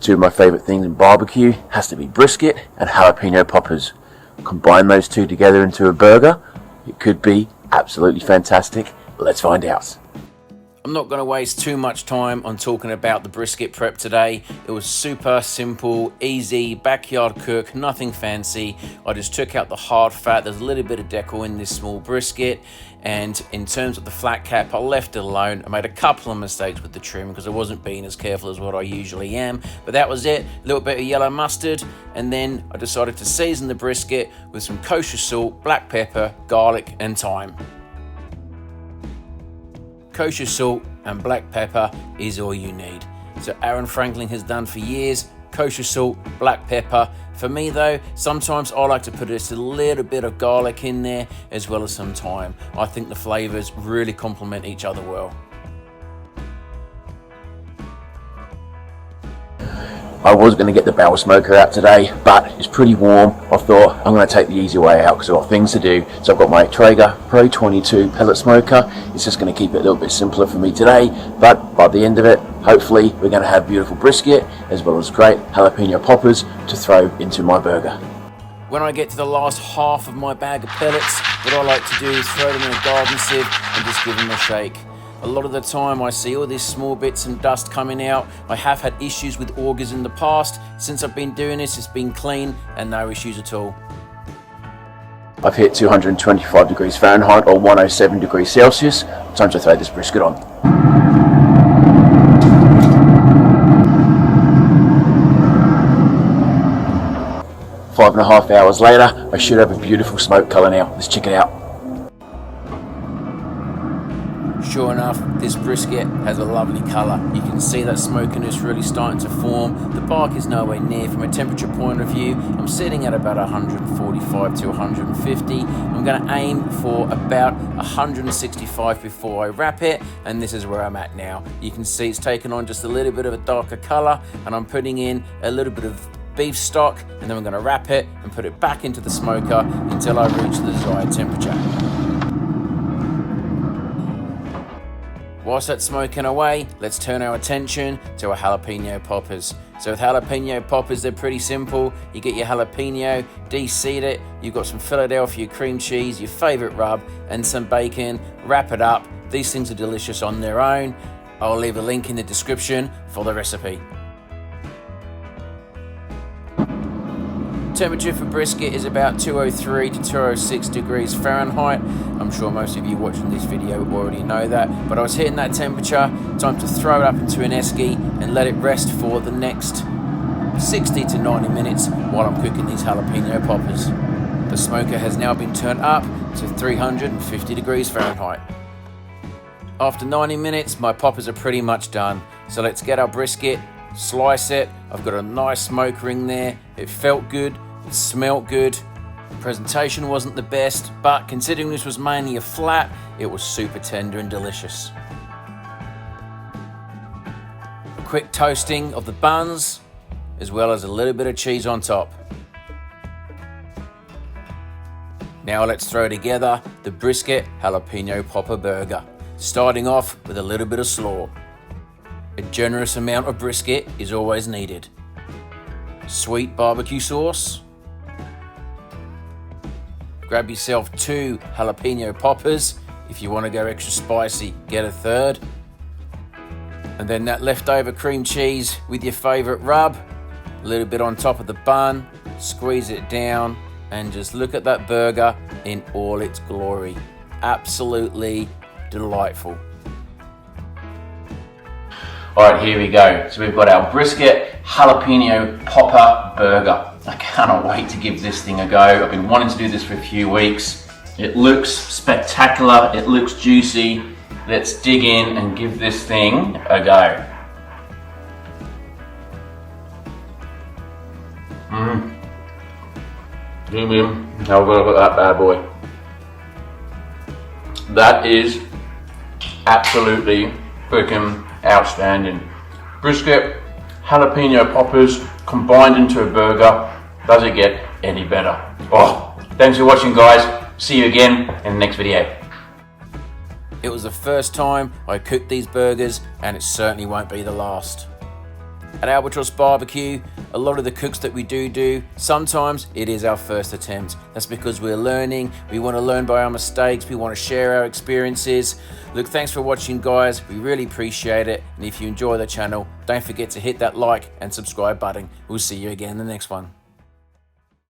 Two of my favorite things in barbecue has to be brisket and jalapeno poppers. Combine those two together into a burger, it could be absolutely fantastic. Let's find out. I'm not going to waste too much time on talking about the brisket prep today. It was super simple, easy, backyard cook, nothing fancy. I just took out the hard fat. There's a little bit of decal in this small brisket. And in terms of the flat cap, I left it alone. I made a couple of mistakes with the trim because I wasn't being as careful as what I usually am. But that was it. A little bit of yellow mustard. And then I decided to season the brisket with some kosher salt, black pepper, garlic, and thyme. Kosher salt and black pepper is all you need. So Aaron Franklin has done for years, kosher salt, black pepper. For me though, sometimes I like to put just a little bit of garlic in there as well as some thyme. I think the flavors really complement each other well. I was going to get the barrel smoker out today, but it's pretty warm. I thought I'm going to take the easy way out because I've got things to do. So I've got my Traeger Pro 22 pellet smoker. It's just going to keep it a little bit simpler for me today, but by the end of it, hopefully we're going to have beautiful brisket as well as great jalapeno poppers to throw into my burger. When I get to the last half of my bag of pellets, what I like to do is throw them in a garden sieve and just give them a shake. A lot of the time I see all these small bits and dust coming out. I have had issues with augers in the past. Since I've been doing this, it's been clean and no issues at all. I've hit 225 degrees Fahrenheit or 107 degrees Celsius. Time to throw this brisket on. Five and a half hours later, I should have a beautiful smoke colour now. Let's check it out. Sure enough, this brisket has a lovely colour. You can see that smokiness really starting to form. The bark is nowhere near. From a temperature point of view, I'm sitting at about 145 to 150. I'm going to aim for about 165 before I wrap it, and this is where I'm at now. You can see it's taken on just a little bit of a darker colour, and I'm putting in a little bit of beef stock, and then I'm going to wrap it and put it back into the smoker until I reach the desired temperature. Whilst that's smoking away, let's turn our attention to our jalapeno poppers. So with jalapeno poppers, they're pretty simple. You get your jalapeno, de-seed it, you've got some Philadelphia cream cheese, your favorite rub, and some bacon. Wrap it up. These things are delicious on their own. I'll leave a link in the description for the recipe. Temperature for brisket is about 203 to 206 degrees Fahrenheit. I'm sure most of you watching this video already know that, but I was hitting that temperature. Time to throw it up into an esky and let it rest for the next 60 to 90 minutes while I'm cooking these jalapeno poppers. The smoker has now been turned up to 350 degrees Fahrenheit. After 90 minutes, my poppers are pretty much done. So let's get our brisket, slice it. I've got a nice smoke ring there. It felt good. It smelled good. The presentation wasn't the best, but considering this was mainly a flat, it was super tender and delicious. A quick toasting of the buns, as well as a little bit of cheese on top. Now let's throw together the brisket jalapeno popper burger, starting off with a little bit of slaw. A generous amount of brisket is always needed. Sweet barbecue sauce. Grab yourself 2 jalapeno poppers. If you want to go extra spicy, get a third. And then that leftover cream cheese with your favorite rub. A little bit on top of the bun. Squeeze it down and just look at that burger in all its glory. Absolutely delightful. All right, here we go. So we've got our brisket jalapeno popper burger. I cannot wait to give this thing a go. I've been wanting to do this for a few weeks. It looks spectacular. It looks juicy. Let's dig in and give this thing a go. Zoom in. Have a look at that bad boy. That is absolutely freaking outstanding. Brisket, jalapeno poppers combined into a burger. Does it get any better? Oh, thanks for watching, guys. See you again in the next video. It was the first time I cooked these burgers, and it certainly won't be the last. At Albatross Barbecue, a lot of the cooks that we do, sometimes it is our first attempt. That's because we're learning, we want to learn by our mistakes, we want to share our experiences. Look, thanks for watching, guys. We really appreciate it. And if you enjoy the channel, don't forget to hit that like and subscribe button. We'll see you again in the next one.